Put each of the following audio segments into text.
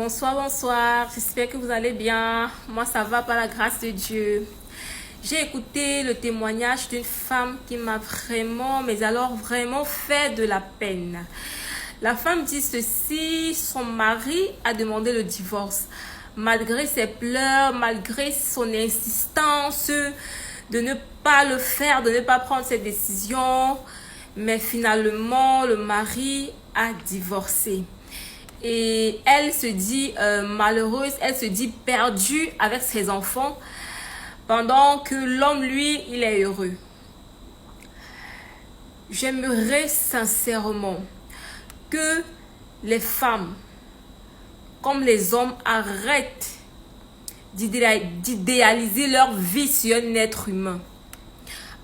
Bonsoir, bonsoir. J'espère que vous allez bien. Moi, ça va par la grâce de Dieu. J'ai écouté le témoignage d'une femme qui m'a vraiment fait de la peine. La femme dit ceci, son mari a demandé le divorce. Malgré ses pleurs, malgré son insistance de ne pas le faire, de ne pas prendre cette décision, mais finalement, le mari a divorcé. Et elle se dit malheureuse, elle se dit perdue avec ses enfants, pendant que l'homme, lui, il est heureux. J'aimerais sincèrement que les femmes, comme les hommes, arrêtent d'idéaliser leur vie sur un être humain.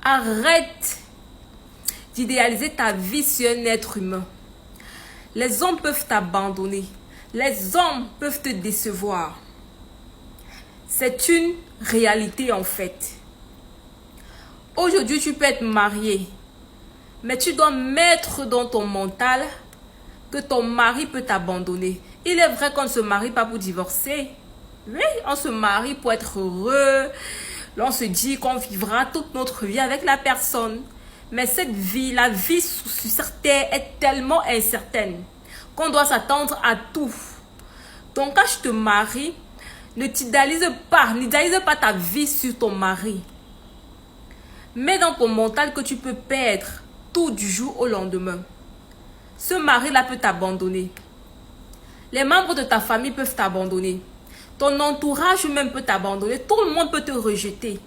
Arrête d'idéaliser ta vie sur un être humain. Les hommes peuvent t'abandonner. Les hommes peuvent te décevoir. C'est une réalité en fait. Aujourd'hui, tu peux être marié, mais tu dois mettre dans ton mental que ton mari peut t'abandonner. Il est vrai qu'on ne se marie pas pour divorcer. Oui, on se marie pour être heureux. On se dit qu'on vivra toute notre vie avec la personne. Mais cette vie, la vie sur cette terre est tellement incertaine qu'on doit s'attendre à tout. Donc quand je te marie, n'idéalise pas ta vie sur ton mari. Mets dans ton mental que tu peux perdre tout du jour au lendemain. Ce mari-là peut t'abandonner. Les membres de ta famille peuvent t'abandonner. Ton entourage même peut t'abandonner. Tout le monde peut te rejeter.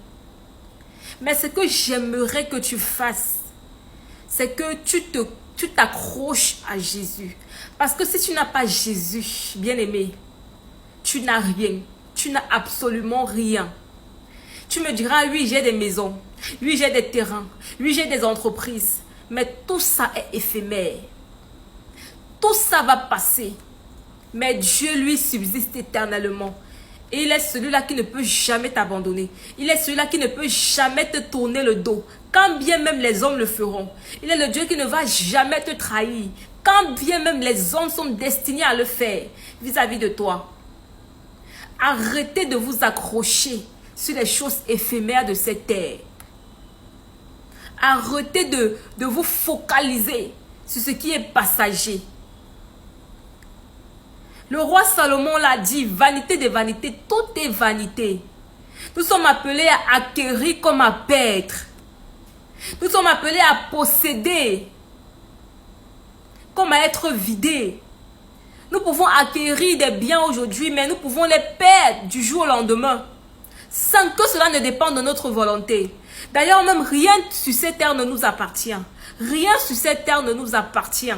Mais ce que j'aimerais que tu fasses, c'est que tu t'accroches à Jésus. Parce que si tu n'as pas Jésus, bien-aimé, tu n'as rien. Tu n'as absolument rien. Tu me diras, oui, j'ai des maisons. Oui, j'ai des terrains. Oui, j'ai des entreprises. Mais tout ça est éphémère. Tout ça va passer. Mais Dieu, lui, subsiste éternellement. Et il est celui-là qui ne peut jamais t'abandonner. Il est celui-là qui ne peut jamais te tourner le dos. Quand bien même les hommes le feront. Il est le Dieu qui ne va jamais te trahir. Quand bien même les hommes sont destinés à le faire vis-à-vis de toi. Arrêtez de vous accrocher sur les choses éphémères de cette terre. Arrêtez de vous focaliser sur ce qui est passager. Le roi Salomon l'a dit, vanité des vanités, tout est vanité. Nous sommes appelés à acquérir comme à perdre. Nous sommes appelés à posséder comme à être vidés. Nous pouvons acquérir des biens aujourd'hui, mais nous pouvons les perdre du jour au lendemain, sans que cela ne dépende de notre volonté. D'ailleurs, même rien sur cette terre ne nous appartient. Rien sur cette terre ne nous appartient.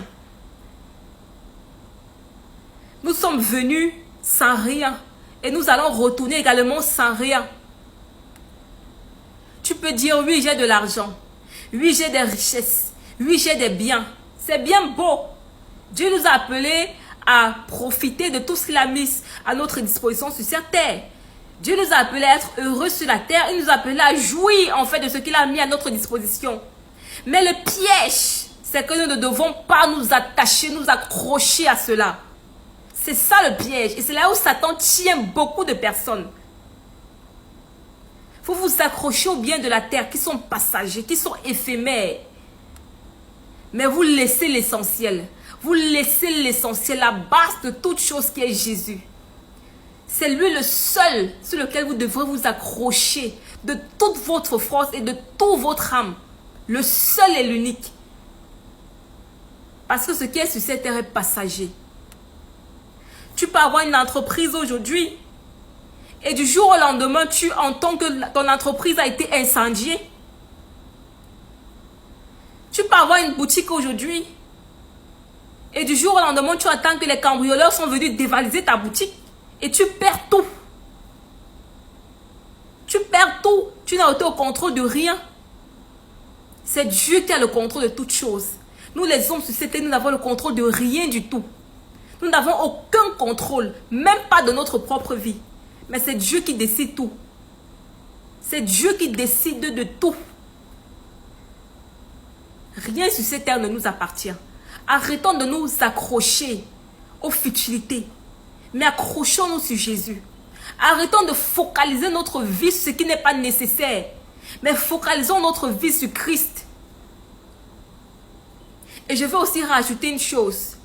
Nous sommes venus sans rien et nous allons retourner également sans rien. Tu peux dire, oui, j'ai de l'argent. Oui, j'ai des richesses. Oui, j'ai des biens. C'est bien beau. Dieu nous a appelés à profiter de tout ce qu'il a mis à notre disposition sur cette terre. Dieu nous a appelés à être heureux sur la terre. Il nous a appelés à jouir en fait de ce qu'il a mis à notre disposition. Mais le piège, c'est que nous ne devons pas nous attacher, nous accrocher à cela. C'est ça le piège. Et c'est là où Satan tient beaucoup de personnes. Vous vous accrochez aux biens de la terre qui sont passagers, qui sont éphémères. Mais vous laissez l'essentiel. Vous laissez l'essentiel, la base de toute chose qui est Jésus. C'est lui le seul sur lequel vous devrez vous accrocher de toute votre force et de toute votre âme. Le seul et l'unique. Parce que ce qui est sur cette terre est passager. Tu peux avoir une entreprise aujourd'hui et du jour au lendemain, tu entends que ton entreprise a été incendiée. Tu peux avoir une boutique aujourd'hui et du jour au lendemain, tu attends que les cambrioleurs sont venus dévaliser ta boutique et tu perds tout. Tu perds tout. Tu n'as été au contrôle de rien. C'est Dieu qui a le contrôle de toutes choses. Nous les hommes sur cette terre, nous n'avons le contrôle de rien du tout. Nous n'avons aucun contrôle, même pas de notre propre vie. Mais c'est Dieu qui décide tout. C'est Dieu qui décide de tout. Rien sur cette terre ne nous appartient. Arrêtons de nous accrocher aux futilités. Mais accrochons-nous sur Jésus. Arrêtons de focaliser notre vie sur ce qui n'est pas nécessaire. Mais focalisons notre vie sur Christ. Et je veux aussi rajouter une chose.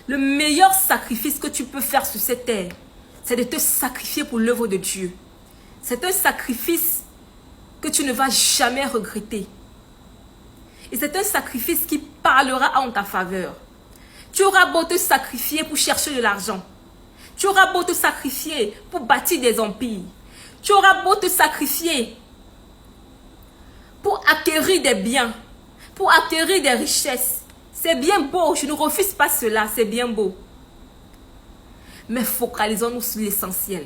Le meilleur sacrifice que tu peux faire sur cette terre, c'est de te sacrifier pour l'œuvre de Dieu. C'est un sacrifice que tu ne vas jamais regretter. Et c'est un sacrifice qui parlera en ta faveur. Tu auras beau te sacrifier pour chercher de l'argent. Tu auras beau te sacrifier pour bâtir des empires. Tu auras beau te sacrifier pour acquérir des biens, pour acquérir des richesses. C'est bien beau, je ne refuse pas cela, c'est bien beau. Mais focalisons-nous sur l'essentiel.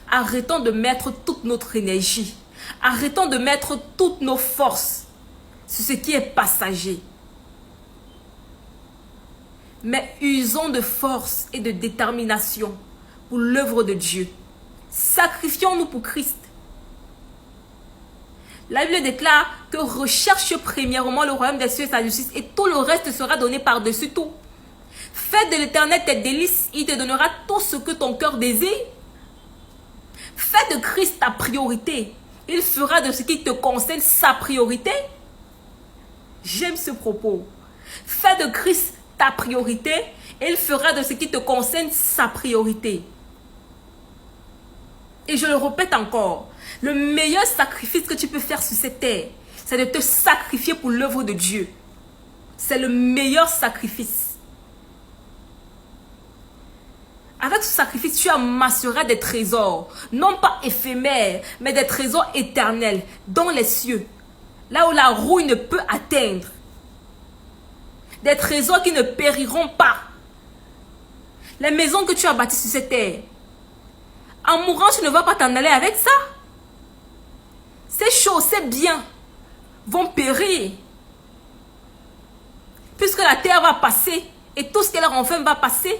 Arrêtons de mettre toute notre énergie. Arrêtons de mettre toutes nos forces sur ce qui est passager. Mais usons de force et de détermination pour l'œuvre de Dieu. Sacrifions-nous pour Christ. La Bible déclare que recherche premièrement le royaume des cieux et sa justice et tout le reste sera donné par-dessus tout. Fais de l'Éternel tes délices, il te donnera tout ce que ton cœur désire. Fais de Christ ta priorité, il fera de ce qui te concerne sa priorité. J'aime ce propos. Fais de Christ ta priorité et il fera de ce qui te concerne sa priorité. Et je le répète encore, le meilleur sacrifice que tu peux faire sur cette terre, c'est de te sacrifier pour l'œuvre de Dieu. C'est le meilleur sacrifice. Avec ce sacrifice, tu amasseras des trésors, non pas éphémères, mais des trésors éternels dans les cieux, là où la rouille ne peut atteindre. Des trésors qui ne périront pas. Les maisons que tu as bâties sur cette terre, en mourant, tu ne vas pas t'en aller avec ça. Ces choses, ces biens vont périr. Puisque la terre va passer et tout ce qu'elle renferme va passer.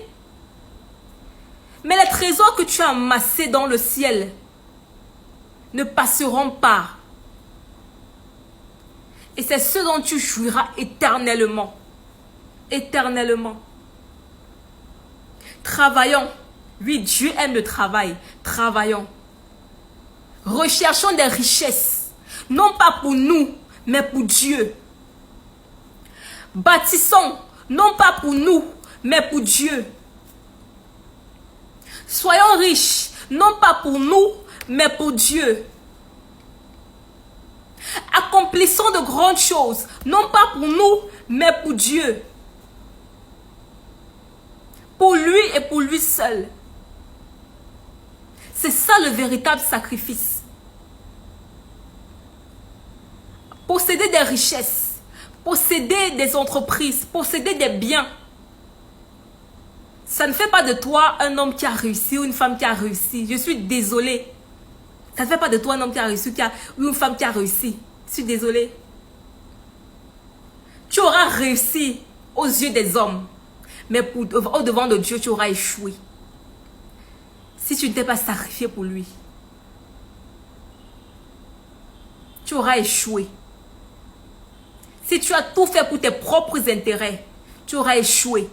Mais les trésors que tu as amassés dans le ciel ne passeront pas. Et c'est ce dont tu jouiras éternellement. Éternellement. Travaillons. Oui, Dieu aime le travail. Travaillons. Recherchons des richesses. Non pas pour nous, mais pour Dieu. Bâtissons. Non pas pour nous, mais pour Dieu. Soyons riches. Non pas pour nous, mais pour Dieu. Accomplissons de grandes choses. Non pas pour nous, mais pour Dieu. Pour lui et pour lui seul. C'est ça le véritable sacrifice. Posséder des richesses, posséder des entreprises, posséder des biens. Ça ne fait pas de toi un homme qui a réussi ou une femme qui a réussi. Je suis désolée. Ça ne fait pas de toi un homme qui a réussi ou une femme qui a réussi. Je suis désolée. Tu auras réussi aux yeux des hommes. Mais au devant de Dieu, tu auras échoué. Si tu ne t'es pas sacrifié pour lui, tu auras échoué. Si tu as tout fait pour tes propres intérêts, tu auras échoué.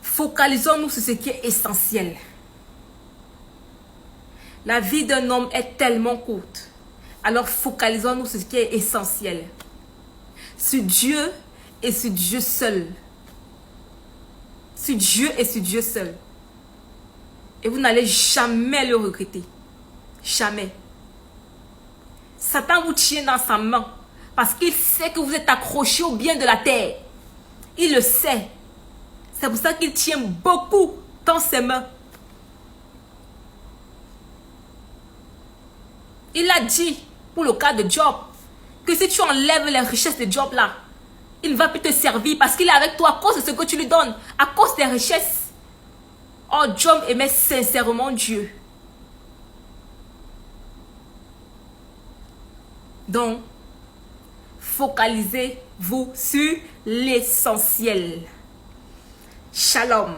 Focalisons-nous sur ce qui est essentiel. La vie d'un homme est tellement courte. Alors focalisons-nous sur ce qui est essentiel. Sur Dieu et sur Dieu seul. Sur Dieu et sur Dieu seul. Et vous n'allez jamais le regretter. Jamais. Satan vous tient dans sa main parce qu'il sait que vous êtes accrochés au bien de la terre. Il le sait. C'est pour ça qu'il tient beaucoup dans ses mains. Il a dit, pour le cas de Job, que si tu enlèves les richesses de Job là, il ne va plus te servir parce qu'il est avec toi à cause de ce que tu lui donnes, à cause des richesses. Oh, Job aimait sincèrement Dieu. Donc, focalisez-vous sur l'essentiel. Shalom.